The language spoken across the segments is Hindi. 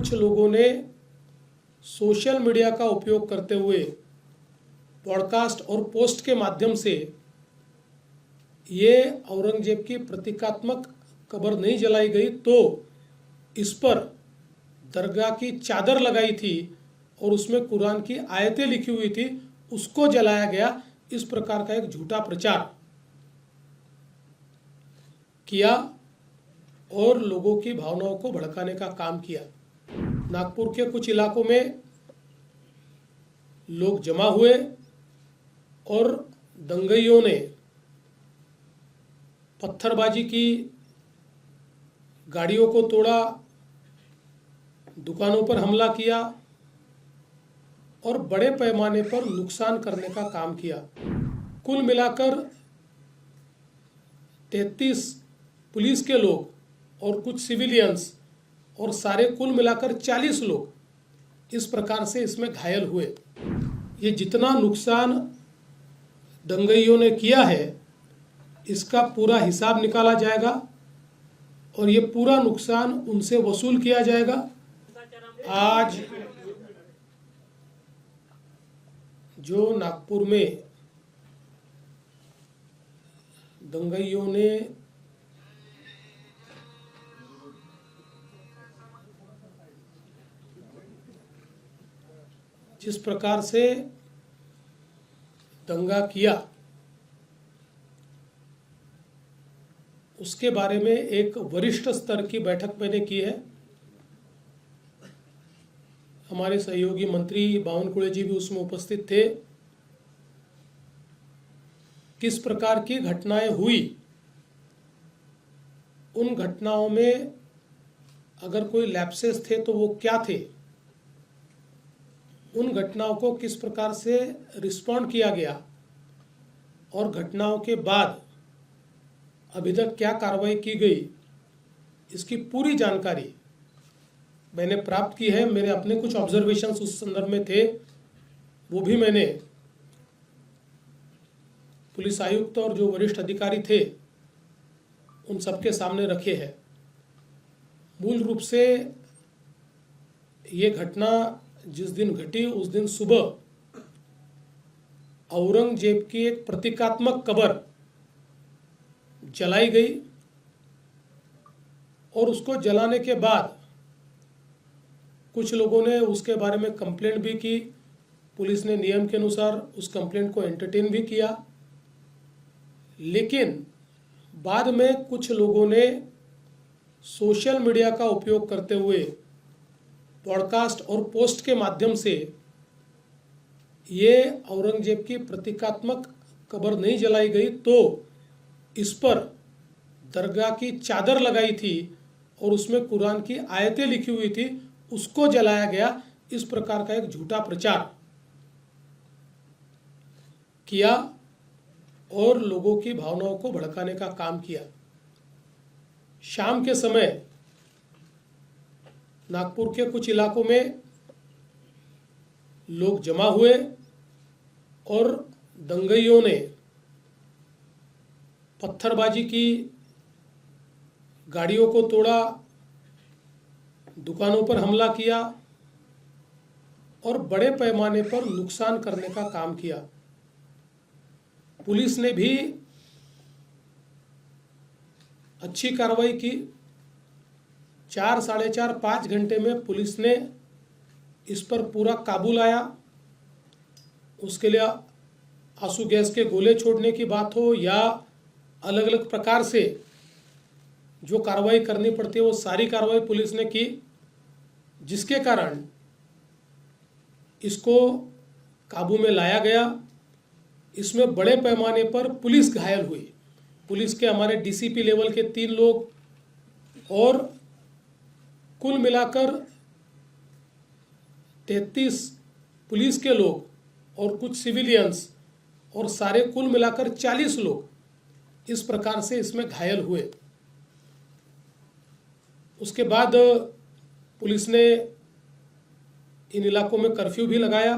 कुछ लोगों ने सोशल मीडिया का उपयोग करते हुए पॉडकास्ट और पोस्ट के माध्यम से ये औरंगजेब की प्रतीकात्मक कब्र नहीं जलाई गई तो इस पर दरगाह की चादर लगाई थी और उसमें कुरान की आयतें लिखी हुई थी, उसको जलाया गया, इस प्रकार का एक झूठा प्रचार किया और लोगों की भावनाओं को भड़काने का काम किया। नागपुर के कुछ इलाकों में लोग जमा हुए और दंगइयों ने पत्थरबाजी की, गाड़ियों को तोड़ा, दुकानों पर हमला किया और बड़े पैमाने पर नुकसान करने का काम किया। कुल मिलाकर 33 पुलिस के लोग और कुछ सिविलियंस और सारे कुल मिलाकर 40 लोग इस प्रकार से इसमें घायल हुए। ये जितना नुकसान दंगइयों ने किया है इसका पूरा हिसाब निकाला जाएगा और ये पूरा नुकसान उनसे वसूल किया जाएगा। आज जो नागपुर में दंगइयों ने जिस प्रकार से दंगा किया उसके बारे में एक वरिष्ठ स्तर की बैठक मैंने की है। हमारे सहयोगी मंत्री बावनकुळे जी भी उसमें उपस्थित थे। किस प्रकार की घटनाएं हुई, उन घटनाओं में अगर कोई लैप्सेस थे तो वो क्या थे, उन घटनाओं को किस प्रकार से रिस्पॉन्ड किया गया और घटनाओं के बाद अभी तक क्या कार्रवाई की गई, इसकी पूरी जानकारी मैंने प्राप्त की है। मेरे अपने कुछ ऑब्जर्वेशंस उस संदर्भ में थे, वो भी मैंने पुलिस आयुक्त और जो वरिष्ठ अधिकारी थे उन सबके सामने रखे हैं। मूल रूप से ये घटना जिस दिन घटी उस दिन सुबह औरंगजेब की एक प्रतीकात्मक कब्र जलाई गई और उसको जलाने के बाद कुछ लोगों ने उसके बारे में कंप्लेंट भी की। पुलिस ने नियम के अनुसार उस कंप्लेंट को एंटरटेन भी किया, लेकिन बाद में कुछ लोगों ने सोशल मीडिया का उपयोग करते हुए पॉडकास्ट और पोस्ट के माध्यम से ये औरंगजेब की प्रतीकात्मक कब्र नहीं जलाई गई तो इस पर दरगाह की चादर लगाई थी और उसमें कुरान की आयतें लिखी हुई थी, उसको जलाया गया, इस प्रकार का एक झूठा प्रचार किया और लोगों की भावनाओं को भड़काने का काम किया। शाम के समय नागपुर के कुछ इलाकों में लोग जमा हुए और दंगइयों ने पत्थरबाजी की, गाड़ियों को तोड़ा, दुकानों पर हमला किया और बड़े पैमाने पर नुकसान करने का काम किया। पुलिस ने भी अच्छी कार्रवाई की। 4, साढ़े 4, 5 घंटे में पुलिस ने इस पर पूरा काबू लाया। उसके लिए आंसू गैस के गोले छोड़ने की बात हो या अलग अलग प्रकार से जो कार्रवाई करनी पड़ती है वो सारी कार्रवाई पुलिस ने की, जिसके कारण इसको काबू में लाया गया। इसमें बड़े पैमाने पर पुलिस घायल हुई। पुलिस के हमारे डीसीपी लेवल के 3 लोग और कुल मिलाकर 33 पुलिस के लोग और कुछ सिविलियंस और सारे कुल मिलाकर 40 लोग इस प्रकार से इसमें घायल हुए। उसके बाद पुलिस ने इन इलाकों में कर्फ्यू भी लगाया।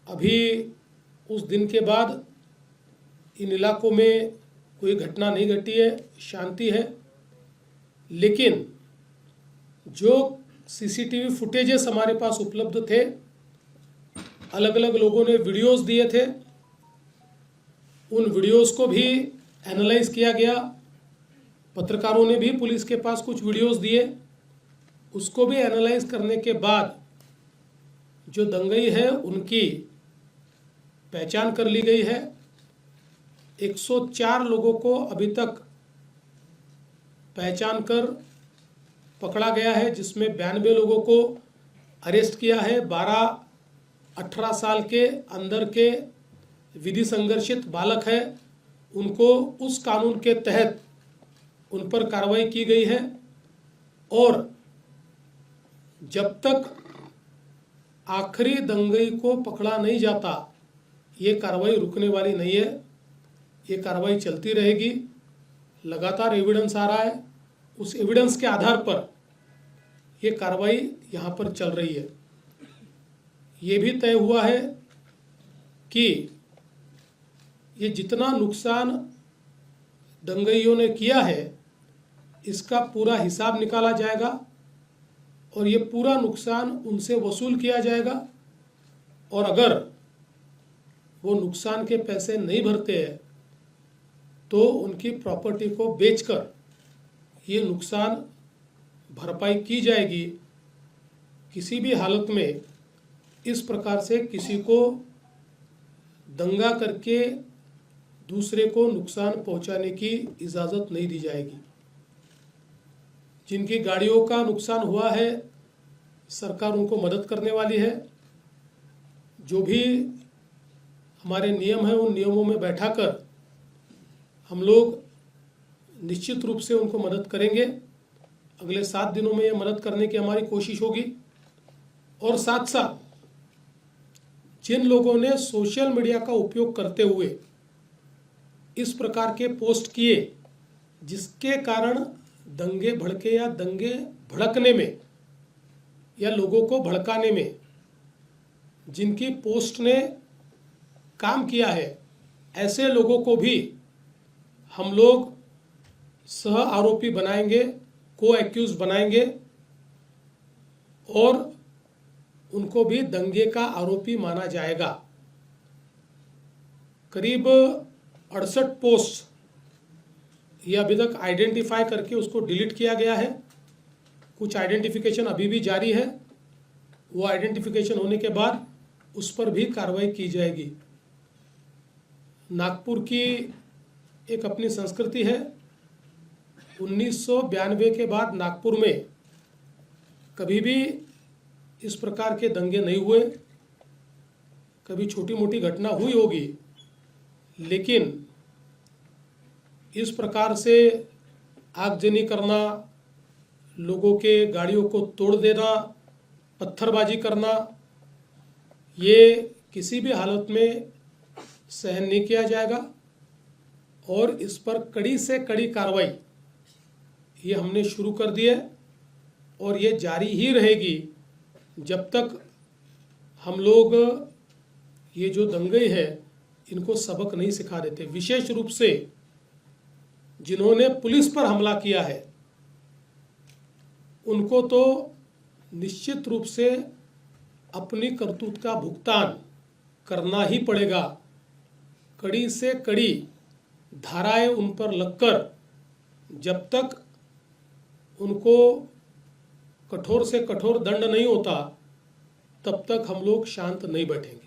अभी उस दिन के बाद इन इलाकों में कोई घटना नहीं घटी है, शांति है। लेकिन जो सीसीटीवी फुटेजेस हमारे पास उपलब्ध थे, अलग अलग लोगों ने वीडियोस दिए थे, उन वीडियोस को भी एनालाइज किया गया। पत्रकारों ने भी पुलिस के पास कुछ वीडियोस दिए, उसको भी एनालाइज करने के बाद जो दंगई है उनकी पहचान कर ली गई है। 104 लोगों को अभी तक पहचान कर पकड़ा गया है, जिसमें 92 लोगों को अरेस्ट किया है। 12-18 साल के अंदर के विधि संघर्षित बालक है, उनको उस कानून के तहत उन पर कार्रवाई की गई है। और जब तक आखिरी दंगई को पकड़ा नहीं जाता, ये कार्रवाई रुकने वाली नहीं है, ये कार्रवाई चलती रहेगी। लगातार एविडेंस आ रहा है, उस एविडेंस के आधार पर ये कार्रवाई यहाँ पर चल रही है। ये भी तय हुआ है कि ये जितना नुकसान दंगइयों ने किया है इसका पूरा हिसाब निकाला जाएगा और ये पूरा नुकसान उनसे वसूल किया जाएगा। और अगर वो नुकसान के पैसे नहीं भरते हैं तो उनकी प्रॉपर्टी को बेचकर ये नुकसान भरपाई की जाएगी। किसी भी हालत में इस प्रकार से किसी को दंगा करके दूसरे को नुकसान पहुंचाने की इजाज़त नहीं दी जाएगी। जिनकी गाड़ियों का नुकसान हुआ है, सरकार उनको मदद करने वाली है। जो भी हमारे नियम हैं उन नियमों में बैठाकर हम लोग निश्चित रूप से उनको मदद करेंगे। अगले 7 दिनों में ये मदद करने की हमारी कोशिश होगी। और साथ साथ जिन लोगों ने सोशल मीडिया का उपयोग करते हुए इस प्रकार के पोस्ट किए जिसके कारण दंगे भड़के या दंगे भड़कने में या लोगों को भड़काने में जिनकी पोस्ट ने काम किया है, ऐसे लोगों को भी हम लोग सह आरोपी बनाएंगे, को एक्यूज बनाएंगे और उनको भी दंगे का आरोपी माना जाएगा। करीब 68 पोस्ट ये अभी तक आइडेंटिफाई करके उसको डिलीट किया गया है। कुछ आइडेंटिफिकेशन अभी भी जारी है, वो आइडेंटिफिकेशन होने के बाद उस पर भी कार्रवाई की जाएगी। नागपुर की एक अपनी संस्कृति है। 1992 के बाद नागपुर में कभी भी इस प्रकार के दंगे नहीं हुए। कभी छोटी मोटी घटना हुई होगी, लेकिन इस प्रकार से आगजनी करना, लोगों के गाड़ियों को तोड़ देना, पत्थरबाजी करना, ये किसी भी हालत में सहन नहीं किया जाएगा। और इस पर कड़ी से कड़ी कार्रवाई ये हमने शुरू कर दी है और ये जारी ही रहेगी जब तक हम लोग ये जो दंगे हैं इनको सबक नहीं सिखा देते। विशेष रूप से जिन्होंने पुलिस पर हमला किया है उनको तो निश्चित रूप से अपनी करतूत का भुगतान करना ही पड़ेगा। कड़ी से कड़ी धाराएं उन पर लगकर जब तक उनको कठोर से कठोर दंड नहीं होता तब तक हम लोग शांत नहीं बैठेंगे।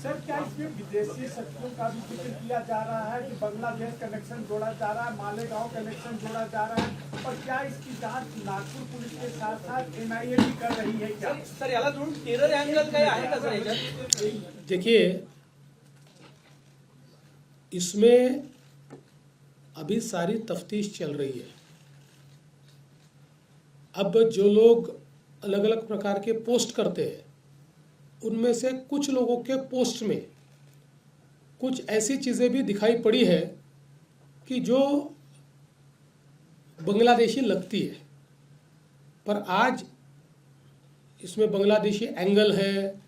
सर, क्या इसमें विदेशी शक्तियों का भी जिक्र किया जा रहा है कि बांग्लादेश कनेक्शन जोड़ा जा रहा है, मालेगांव कनेक्शन जोड़ा जा रहा है, और क्या इसकी जांच नागपुर पुलिस के साथ साथ एनआईए भी कर रही है क्या? सर याला जोडून टेरर अँगल काय आहे का सर याच्यात? देखिए, इसमें अभी सारी तफ्तीश चल रही है। अब जो लोग अलग अलग प्रकार के पोस्ट करते हैं उनमें से कुछ लोगों के पोस्ट में कुछ ऐसी चीज़ें भी दिखाई पड़ी है कि जो बांग्लादेशी लगती है, पर आज इसमें बांग्लादेशी एंगल है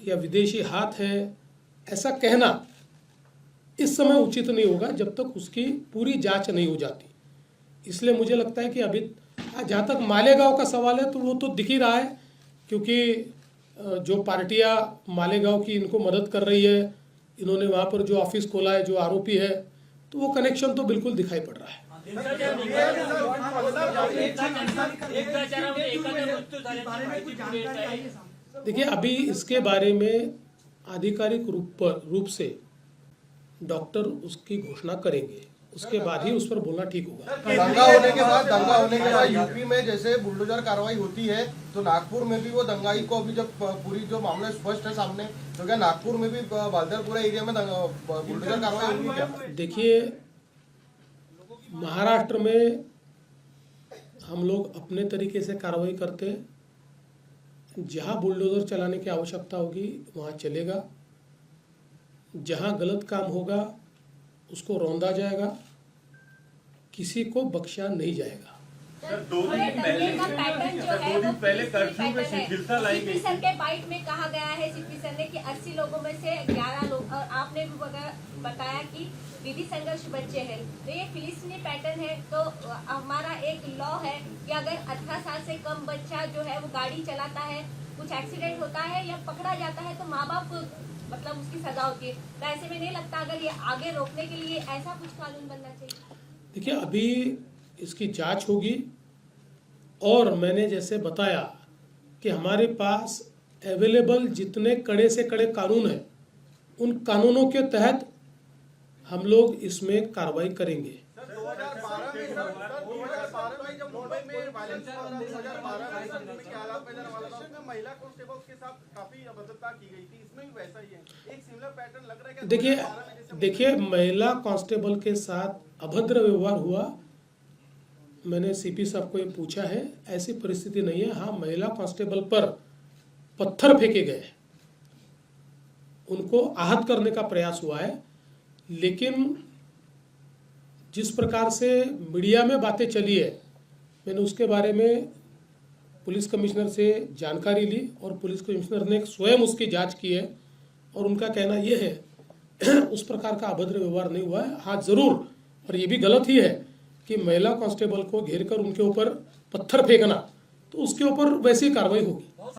या विदेशी हाथ है ऐसा कहना इस समय उचित नहीं होगा जब तक उसकी पूरी जांच नहीं हो जाती। इसलिए मुझे लगता है कि अभी हाँ, जहाँ तक मालेगांव का सवाल है तो वो तो दिख ही रहा है, क्योंकि जो पार्टियां मालेगांव की इनको मदद कर रही है, इन्होंने वहाँ पर जो ऑफिस खोला है, जो आरोपी है, तो वो कनेक्शन तो बिल्कुल दिखाई पड़ रहा है। देखिए, अभी इसके बारे में आधिकारिक रूप से डॉक्टर उसकी घोषणा करेंगे, उसके बाद ही उस पर बोलना ठीक होगा। दंगा होने के बाद यूपी में जैसे बुलडोजर कार्रवाई होती है, तो नागपुर में भी वो दंगाई को अभी जब पूरी जो मामला स्पष्ट है सामने, तो क्या नागपुर में भी बालदरपुरा एरिया में बुलडोजर कार्रवाई होगी क्या? देखिए, महाराष्ट्र में हम लोग अपने तरीके से कार्रवाई करते हैं। जहां बुलडोजर चलाने की आवश्यकता होगी वहां चलेगा, जहां गलत काम होगा उसको रौंदा जाएगा, किसी को बख्शा नहीं जाएगा। सर, 2 दिन पहले कर्फ्यू में शिथिलता लाई गई सर के बाइट में कहा गया है, सीपी सर ने, कि 80 लोगों में से 11 लोग, और आपने भी बताया कि विधि संघर्ष बच्चे हैं, तो ये फिलिस्तीनी पैटर्न है। तो हमारा एक लॉ है कि अगर 18 साल से कम बच्चा जो है वो गाड़ी चलाता है, कुछ एक्सीडेंट होता है या पकड़ा जाता है, तो माँ बाप मतलब उसकी सजा होती है। तो ऐसे में नहीं लगता अगर ये आगे रोकने के लिए ऐसा कुछ कानून बनना चाहिए? देखिए, अभी इसकी जांच होगी, और मैंने जैसे बताया कि हमारे पास अवेलेबल जितने कड़े से कड़े कानून हैं, उन कानूनों के तहत हम लोग इसमें कार्रवाई करेंगे। 2012 में जब मुंबई में वायलेंस हुआ, 2012 में के हालात में महिला कांस्टेबल्स के साथ काफी अभद्रता की गई थी, इसमें भी वैसा ही है, एक सिमिलर पैटर्न लग रहा है। देखिए, महिला कांस्टेबल के साथ अभद्र व्यवहार हुआ, मैंने सीपी साहब को ये पूछा है, ऐसी परिस्थिति नहीं है। हाँ, महिला कांस्टेबल पर पत्थर फेंके गए, उनको आहत करने का प्रयास हुआ है, लेकिन जिस प्रकार से मीडिया में बातें चली है, मैंने उसके बारे में पुलिस कमिश्नर से जानकारी ली, और पुलिस कमिश्नर ने स्वयं उसकी जांच की है, और उनका कहना यह है उस प्रकार का अभद्र व्यवहार नहीं हुआ है। हाँ, जरूर, और ये भी गलत ही है कि महिला कांस्टेबल को घेरकर उनके ऊपर पत्थर फेंकना, तो उसके ऊपर वैसी कार्रवाई होगी।